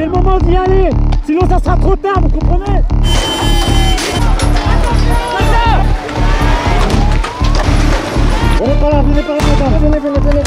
le moment d'y aller, sinon ça sera trop tard, vous comprenez? Venez par là, venez par là, venez.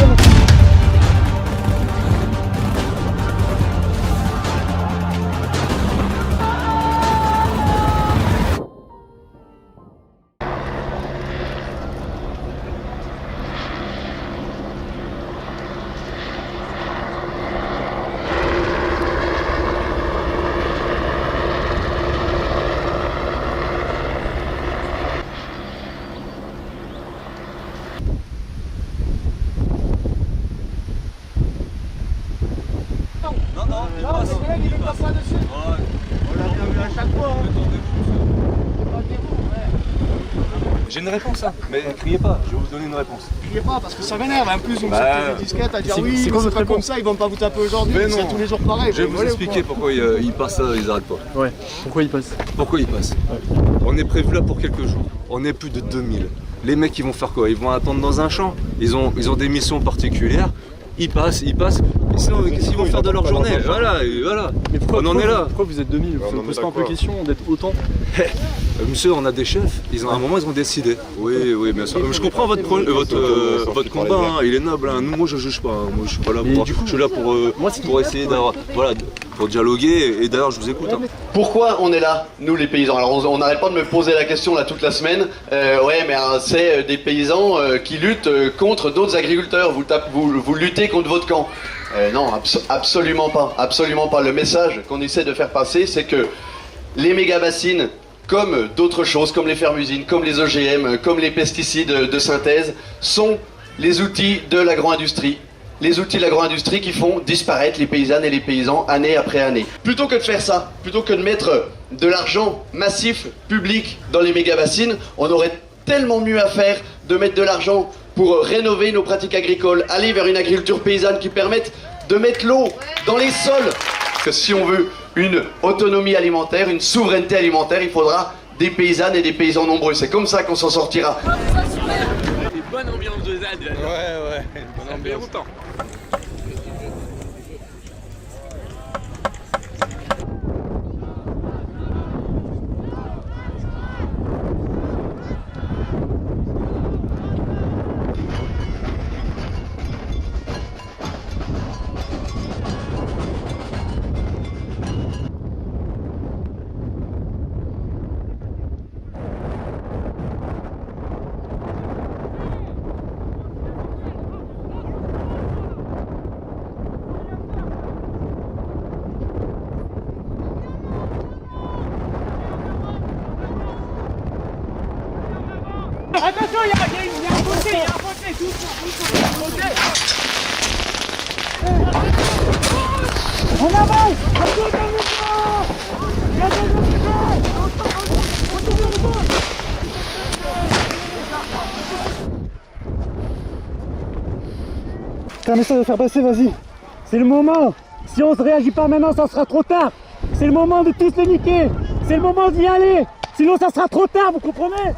J'ai une réponse, hein. Mais criez pas, je vais vous donner une réponse. Criez pas parce que ça m'énerve, en plus on me sort des disquettes à dire oui, c'est pas comme ça, ils vont pas vous taper aujourd'hui, c'est tous les jours pareil. Je vais vous expliquer pourquoi ils passent, ils arrêtent pas. Ouais, pourquoi ils passent? Pourquoi ils passent? Ouais. On est prévu là pour quelques jours, on est plus de 2000. Les mecs ils vont faire quoi? Ils vont attendre dans un champ, ils ont des missions particulières, ils passent. Et sinon, qu'est-ce qu'ils vont faire de leur journée? Voilà. Mais pourquoi, on en est là. Pourquoi vous êtes 2000? Vous ne posez pas un peu question d'être autant? Monsieur, on a des chefs, à un moment ils ont décidé. Oui, bien sûr. Je comprends votre combat, hein, il est noble. Hein. Moi je juge pas, hein. Moi je suis pas là pour. Je suis là pour essayer d'avoir. Voilà, pour dialoguer et d'ailleurs je vous écoute. Hein. Pourquoi on est là, nous les paysans? Alors on n'arrête pas de me poser la question là toute la semaine. Ouais, mais c'est des paysans qui luttent contre d'autres agriculteurs. Vous luttez contre votre camp. Non, absolument pas. Le message qu'on essaie de faire passer, c'est que les méga-bassines, comme d'autres choses, comme les fermes-usines, comme les OGM, comme les pesticides de synthèse, sont les outils de l'agro-industrie. Les outils de l'agro-industrie qui font disparaître les paysannes et les paysans année après année. Plutôt que de faire ça, plutôt que de mettre de l'argent massif, public, dans les méga-bassines, on aurait tellement mieux à faire de mettre de l'argent pour rénover nos pratiques agricoles, aller vers une agriculture paysanne qui permette de mettre l'eau dans les sols. Parce que si on veut une autonomie alimentaire, une souveraineté alimentaire, il faudra des paysannes et des paysans nombreux. C'est comme ça qu'on s'en sortira. Bonne ambiance de ZAD. Ouais, bonne ambiance. Longtemps. Attention, il y a un fossé, doucement. On avance. T'as un message à faire passer, vas-y. C'est le moment. Si on se réagit pas maintenant, ça sera trop tard. C'est le moment de tous les niquer. C'est le moment d'y aller. Sinon, ça sera trop tard, vous comprenez?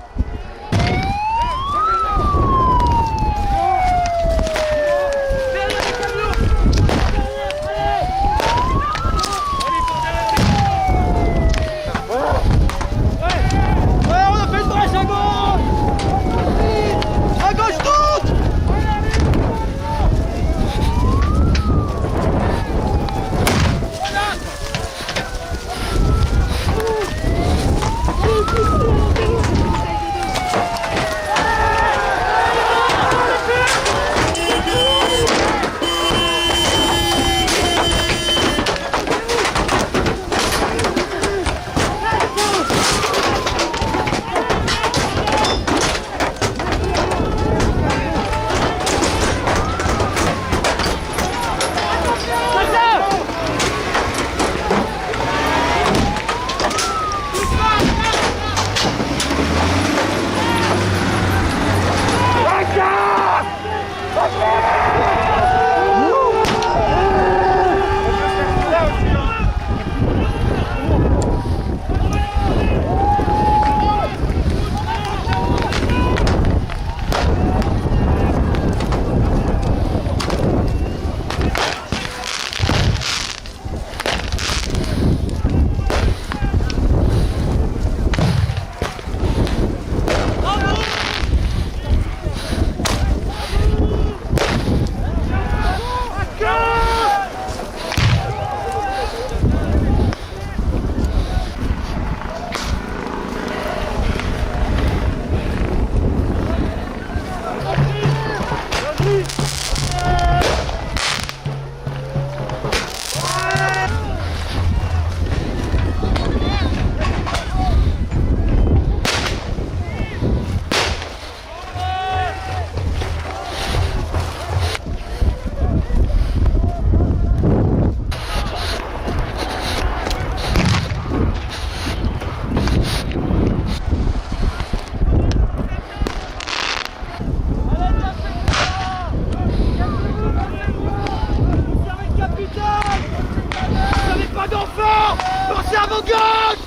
devant! Lancez à votre gauche!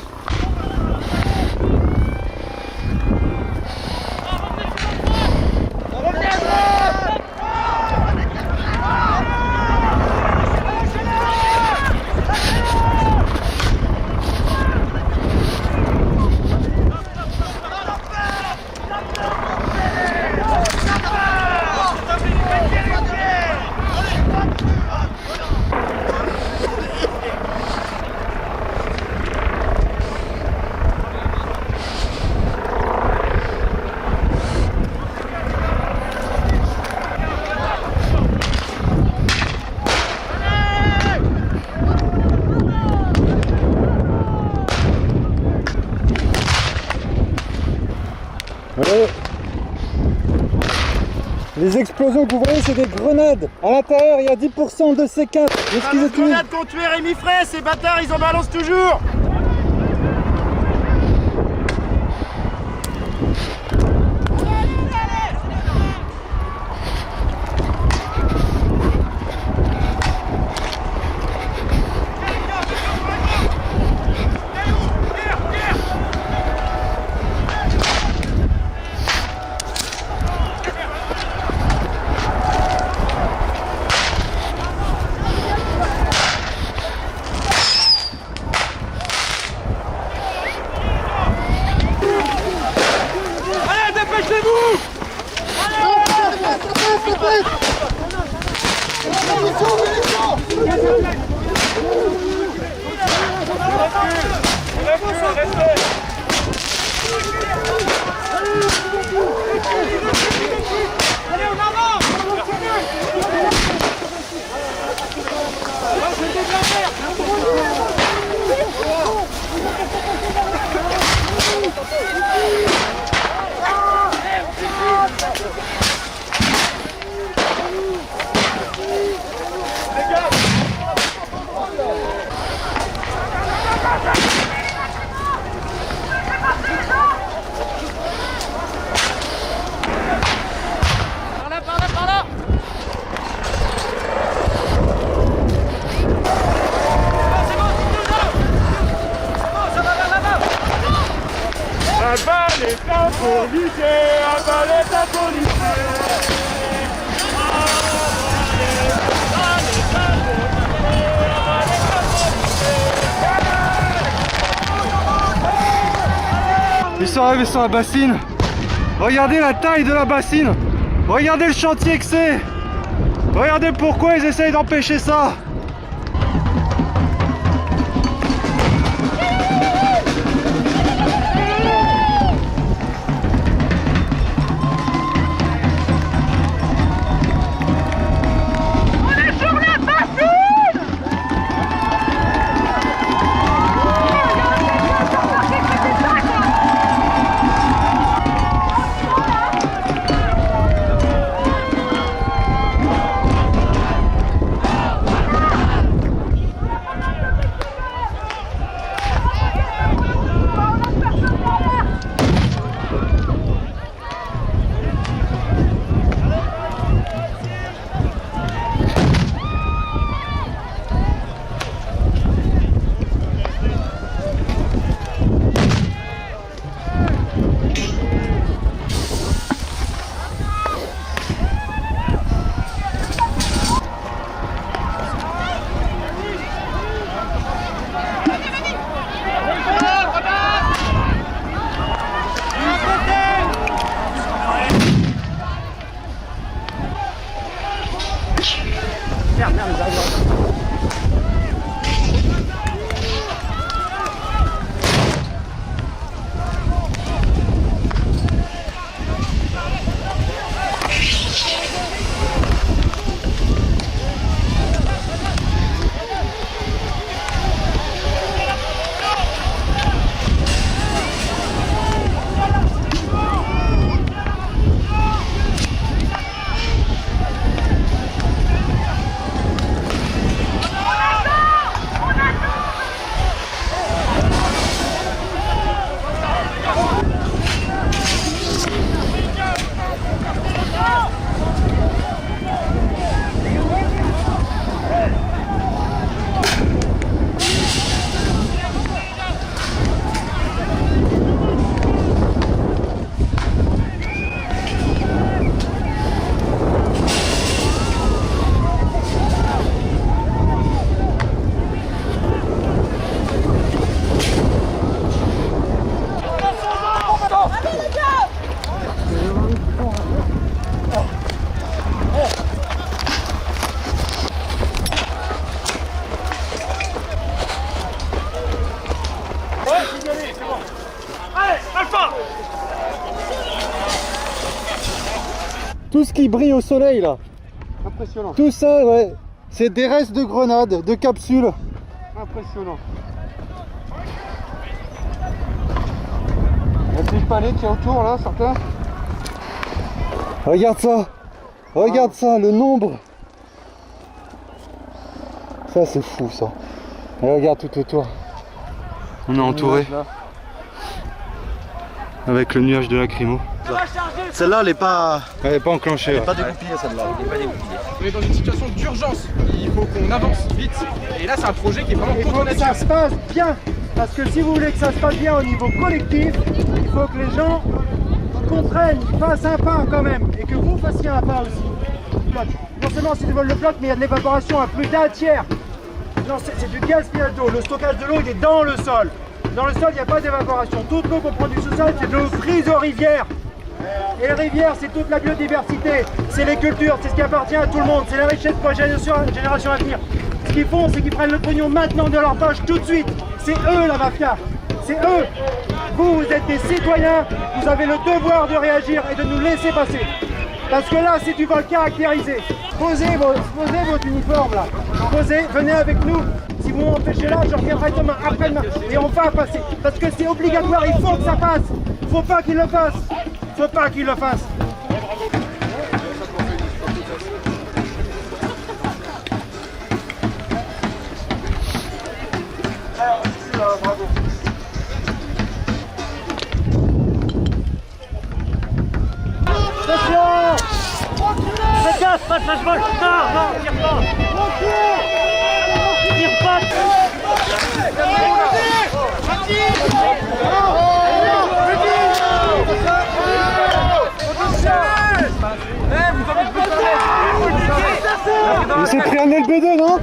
Revenez à droite! Ouais. Les explosions que vous voyez, c'est des grenades. À l'intérieur, il y a 10% de C4. Qu'est-ce qu'ils ont tué? Grenade qu'ont tué Rémi Fraisse, ces bâtards, ils en balancent toujours! Ils sont arrivés sur la bassine. Regardez la taille de la bassine. Regardez le chantier que c'est. Regardez pourquoi ils essayent d'empêcher ça. Tout ce qui brille au soleil là. Impressionnant. Tout ça, ouais. C'est des restes de grenades, de capsules. Impressionnant. Il y a des palais qui est autour là, certains. Regarde ça. Regarde ça, le nombre. Ça c'est fou ça. Et regarde tout autour. On est entouré. Avec le nuage de lacrymo. Celle-là, elle est pas enclenchée. pas dégoupillée celle-là. On est dans une situation d'urgence, il faut qu'on avance vite. Et là c'est un projet qui est vraiment Il faut que ça se passe bien. Parce que si vous voulez que ça se passe bien au niveau collectif, il faut que les gens comprennent, fassent un pas quand même. Et que vous fassiez un pas aussi. Non seulement s'ils veulent le bloc, mais il y a de l'évaporation à plus d'un tiers. Non, c'est du gaspillage d'eau. Le stockage de l'eau, il est dans le sol. Dans le sol, il n'y a pas d'évaporation. Toute l'eau qu'on prend du sous-sol, c'est de l'eau prise aux rivières. Et les rivières, c'est toute la biodiversité. C'est les cultures, c'est ce qui appartient à tout le monde. C'est la richesse pour les générations à venir. Ce qu'ils font, c'est qu'ils prennent le pognon maintenant de leur poche tout de suite. C'est eux la mafia. C'est eux. Vous, vous êtes des citoyens. Vous avez le devoir de réagir et de nous laisser passer. Parce que là, c'est du vol caractérisé. Posez votre uniforme là. Posez, venez avec nous. Si vous m'empêchez là, je reviendrai demain, après-demain. Et on va passer. Parce que c'est obligatoire, il faut que ça passe. Faut pas qu'il le fasse. Faut pas qu'il le fasse. Bravo. Attention! Faites gaffe, pas de flashball! Non, tire pas! Tire pas! Il s'est pris un LB2, non?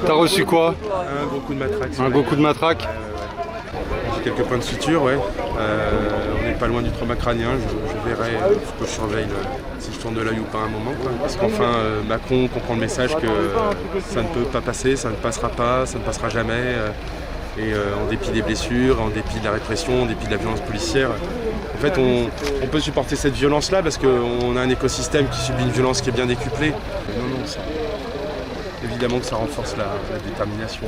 T'as reçu quoi? Un gros coup de matraque. Un gros coup de matraque? J'ai quelques points de suture, ouais. On n'est pas loin du trauma crânien. Je verrai, il faut que je surveille si je tourne de l'œil ou pas un moment. Quoi. Parce qu'enfin, Macron comprend le message que ça ne peut pas passer, ça ne passera pas, ça ne passera jamais. Et en dépit des blessures, en dépit de la répression, en dépit de la violence policière. En fait, on peut supporter cette violence-là parce qu'on a un écosystème qui subit une violence qui est bien décuplée. Non, ça, évidemment que ça renforce la détermination.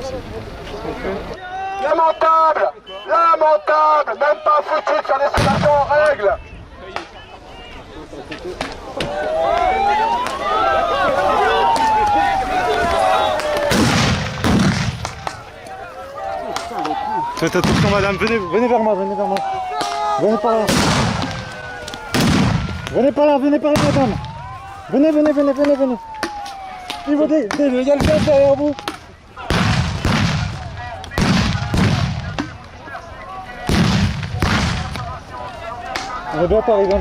Lamentable! Lamentable! Même pas foutu de faire des sélections en règle! Faites attention madame, venez vers moi, venez par là. Venez par là madame. Venez. Il y a le gaz derrière vous. On est bientôt arrivé,